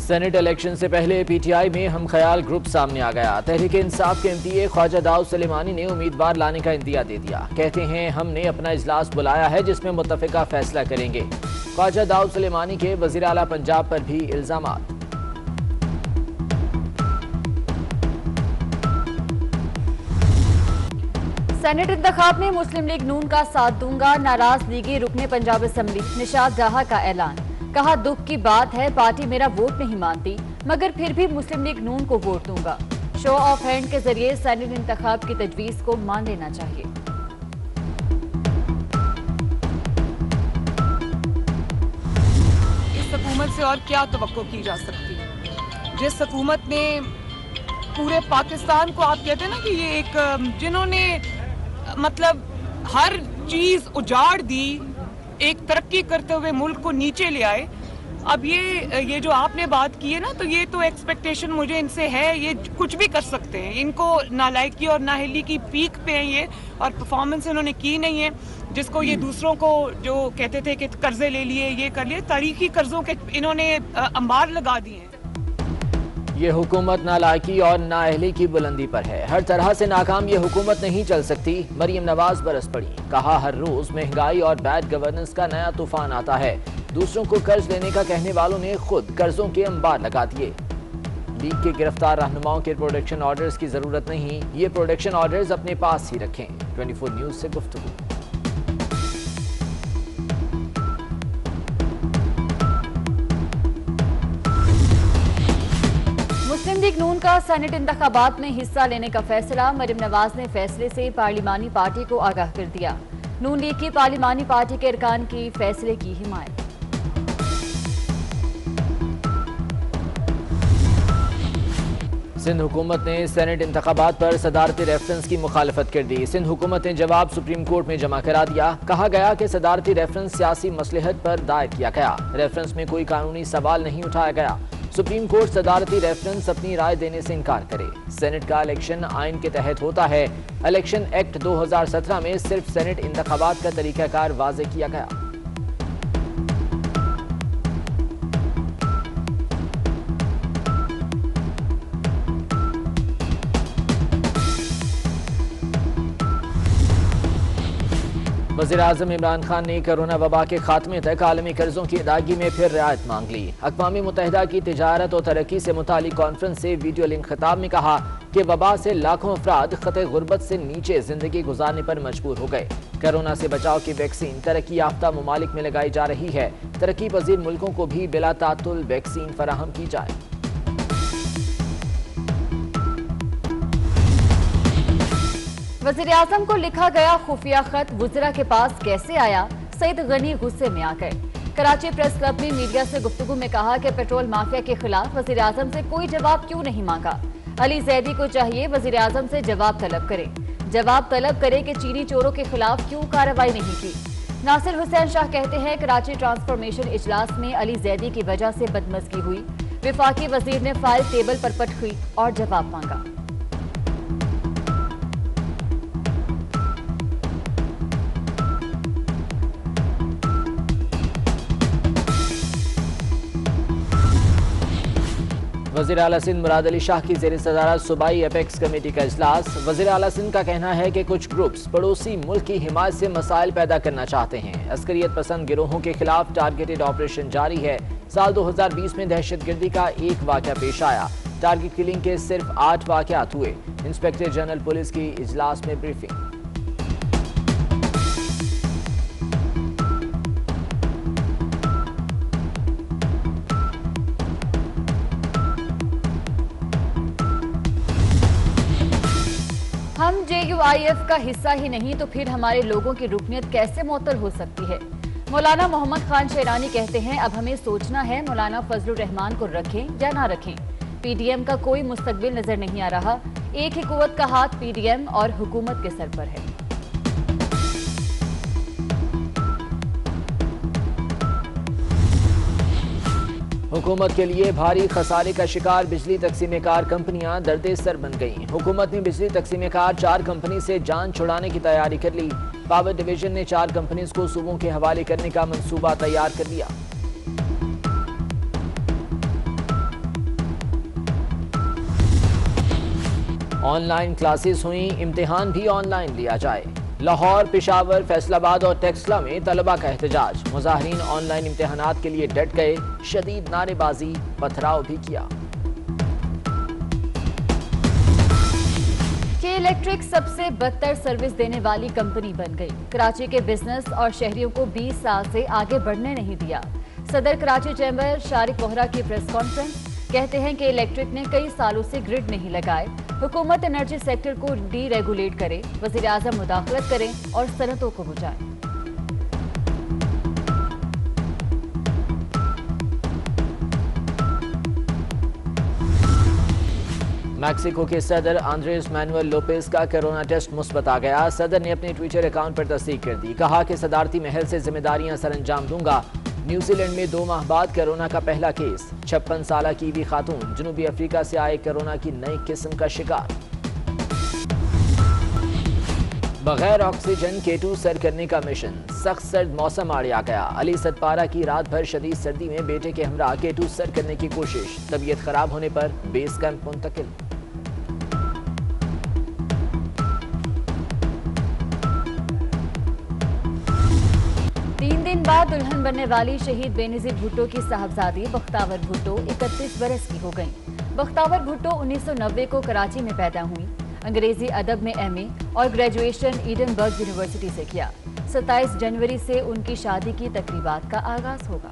Senate election से पहले PTI में हम ख्याल ग्रुप सामने आ गया। तहरीक इंसाफ के एमपीए ख्वाजा दाऊद सुलेमानी ने उम्मीदवार लाने का इंदिया दे दिया। कहते हैं हमने अपना इजलास बुलाया है जिसमें मुत्तफिका फैसला करेंगे। ख्वाजा दाऊद सुलेमानी के वजीर आला पंजाब पर भी इल्जामात। सेनेट इंतखाब में मुस्लिम लीग नून का साथ दूंगा, नाराज लीगी रुकने पंजाब असेंबली निशात जहां का ऐलान। कहा दुख की बात है पार्टी मेरा वोट नहीं मानती मगर फिर भी मुस्लिम लीग नून को वोट दूंगा। शो ऑफ हैंड के जरिए सेनेट इंतखाब की तजवीज को मान लेना चाहिए। इस हुकूमत से और क्या तवक्को की जा सकती है, जिस हुकूमत ने पूरे पाकिस्तान को, आप कहते हैं ना कि ये एक जिन्होंने मतलब हर चीज उजाड़ दी, एक तरक्की करते हुए मुल्क को नीचे ले आए। अब ये जो आपने बात की है ना, तो ये तो एक्सपेक्टेशन मुझे इनसे है, ये कुछ भी कर सकते हैं। इनको नालायकी और नाअहली की पीक पे हैं ये, और परफॉर्मेंस इन्होंने की नहीं है। जिसको ये दूसरों को जो कहते थे कि कर्जे ले लिए, ये कर लिए, तारीखी कर्जों के इन्होंने अंबार लगा दिए हैं। ये हुकूमत नालायकी और नाअहली की बुलंदी पर है। हर तरह से नाकाम ये हुकूमत नहीं चल सकती। मरियम नवाज बरस पड़ी। कहा हर रोज महंगाई और बैड गवर्नेंस का नया तूफान आता है। दूसरों को कर्ज लेने का कहने वालों ने खुद कर्जों के अंबार लगा दिए। लीग के गिरफ्तार रहनुमाओं के प्रोटेक्शन ऑर्डर्स की जरूरत नहीं, ये प्रोटेक्शन ऑर्डर्स अपने पास ही रखें। 24 न्यूज से गुफ्तगू। मुस्लिम लीग नून का सेनेट इंतखाबात में हिस्सा लेने का फैसला। मरियम नवाज ने फैसले से पार्लिमानी पार्टी को आगाह कर दिया। नून लीग की पार्लिमानी पार्टी के अरकान की फैसले की हिमायत। सिंध हुकूमत ने सेनेट इंतखाबात पर सदारती रेफरेंस की मुखालफत कर दी। सिंध हुकूमत ने जवाब सुप्रीम कोर्ट में जमा करा दिया। कहा गया कि सदारती रेफरेंस सियासी मसलहत पर दायर किया गया। रेफरेंस में कोई कानूनी सवाल नहीं उठाया गया। सुप्रीम कोर्ट सदारती रेफरेंस अपनी राय देने से इनकार करे। सेनेट का इलेक्शन आइन के तहत होता है। इलेक्शन एक्ट 2017 में सिर्फ सेनेट इंतखाबात का तरीकाकार वाजे किया गया। वज़ीर आज़म इमरान खान ने कोरोना वबा के खात्मे तक आलमी कर्जों की अदायगी में फिर रियायत मांग ली। अक़वाम मुत्तहिदा की तिजारत और तरक्की से मुतालिक कॉन्फ्रेंस से वीडियो लिंक खिताब में कहा कि वबा से लाखों अफराद खते गुर्बत से नीचे जिंदगी गुजारने पर मजबूर हो गए। कोरोना से बचाव की वैक्सीन तरक्की याफ्ता ममालिक में लगाई जा रही है। तरक्की पजीर मुल्कों को भी बिला तातुल वैक्सीन फराहम की जाए। वज़ीर आज़म को लिखा गया खुफिया खत वुज़रा के पास कैसे आया, सईद गनी गुस्से में आ गए। कराची प्रेस क्लब में मीडिया से गुफ्तगू में कहा कि पेट्रोल माफिया के खिलाफ वज़ीर आज़म से कोई जवाब क्यों नहीं मांगा। अली जैदी को चाहिए वज़ीर आज़म से जवाब तलब करे कि चीनी चोरों के खिलाफ क्यों कार्रवाई नहीं की। नासिर हुसैन शाह कहते हैं कराची ट्रांसफॉर्मेशन इजलास में अली जैदी की वजह से बदमज़गी हुई। विफाकी वजीर ने फाइल टेबल पर पट हुई और जवाब मांगा। वज़ीर आला सिंध मुराद अली शाह की ज़ेर सदारत सूबाई एपेक्स कमेटी का इजलास। वज़ीर आला सिंध का कहना है कि कुछ ग्रुप्स पड़ोसी मुल्क की हिमायत से मसाइल पैदा करना चाहते हैं। अस्करियत पसंद गिरोहों के खिलाफ टारगेटेड ऑपरेशन जारी है। साल 2020 में दहशतगर्दी का एक वाक़या पेश आया। टारगेट किलिंग के सिर्फ 8 वाक़यात हुए। इंस्पेक्टर जनरल पुलिस की इजलास में ब्रीफिंग। हम JUIF का हिस्सा ही नहीं तो फिर हमारे लोगों की रुकनियत कैसे मुअत्तल हो सकती है। मौलाना मोहम्मद खान शेरानी कहते हैं अब हमें सोचना है मौलाना फजलुर रहमान को रखें या ना रखें। PDM का कोई मुस्तकबिल नजर नहीं आ रहा। एक ही कुव्वत का हाथ PDM और हुकूमत के सर पर है। हुकूमत के लिए भारी खसारे का शिकार बिजली तकसीमेकार कंपनियां दर्दे सर बन गईं। हुकूमत ने बिजली तकसीमेकार 4 कंपनी से जान छुड़ाने की तैयारी कर ली। पावर डिवीजन ने 4 कंपनीज को सूबों के हवाले करने का मंसूबा तैयार कर लिया। ऑनलाइन क्लासेस हुई, इम्तिहान भी ऑनलाइन लिया जाए। लाहौर, पेशावर, फैसलाबाद और टेक्सला में तलबा का एहतजाज। मुजाहिरीन ऑनलाइन इम्तिहानात के लिए डट गए, शदीद नारेबाजी, पथराव भी किया। के इलेक्ट्रिक सबसे बदतर सर्विस देने वाली कंपनी बन गई। कराची के बिजनेस और शहरियों को 20 साल से आगे बढ़ने नहीं दिया। सदर कराची चैम्बर शारिक वोहरा की प्रेस कॉन्फ्रेंस। कहते हैं कि इलेक्ट्रिक ने कई सालों से ग्रिड नहीं लगाए। हुकूमत एनर्जी सेक्टर को डीरेगुलेट करे, वज़ीर आज़म मुदाखलत करें और सनतों को बुझाएं। मैक्सिको के सदर आंद्रेस मैनुअल लोपेज का कोरोना टेस्ट मुस्बत आ गया। सदर ने अपने ट्विटर अकाउंट पर तस्दीक कर दी। कहा कि सदारती महल से जिम्मेदारियां सरअंजाम दूंगा। न्यूजीलैंड में 2 माह बाद कोरोना का पहला केस। 56 साल कीवी खातून जनूबी अफ्रीका से आए कोरोना की नई किस्म का शिकार। बगैर ऑक्सीजन K2 सर करने का मिशन। सख्त सर्द मौसम आड़े आ गया। अली सदपारा की रात भर शदीद सर्दी में बेटे के हमरा K2 सर करने की कोशिश। तबीयत खराब होने पर बेस कैंप मुंतकिल। 3 दिन बाद दुल्हन बनने वाली शहीद बेनजीर भुट्टो की साहबजादी बख्तावर भुट्टो 31 बरस की हो गईं। बख्तावर भुट्टो 1990 को कराची में पैदा हुई। अंग्रेजी अदब में MA और ग्रेजुएशन एडनबर्ग यूनिवर्सिटी से किया। 27 जनवरी से उनकी शादी की तकरीबात का आगाज होगा।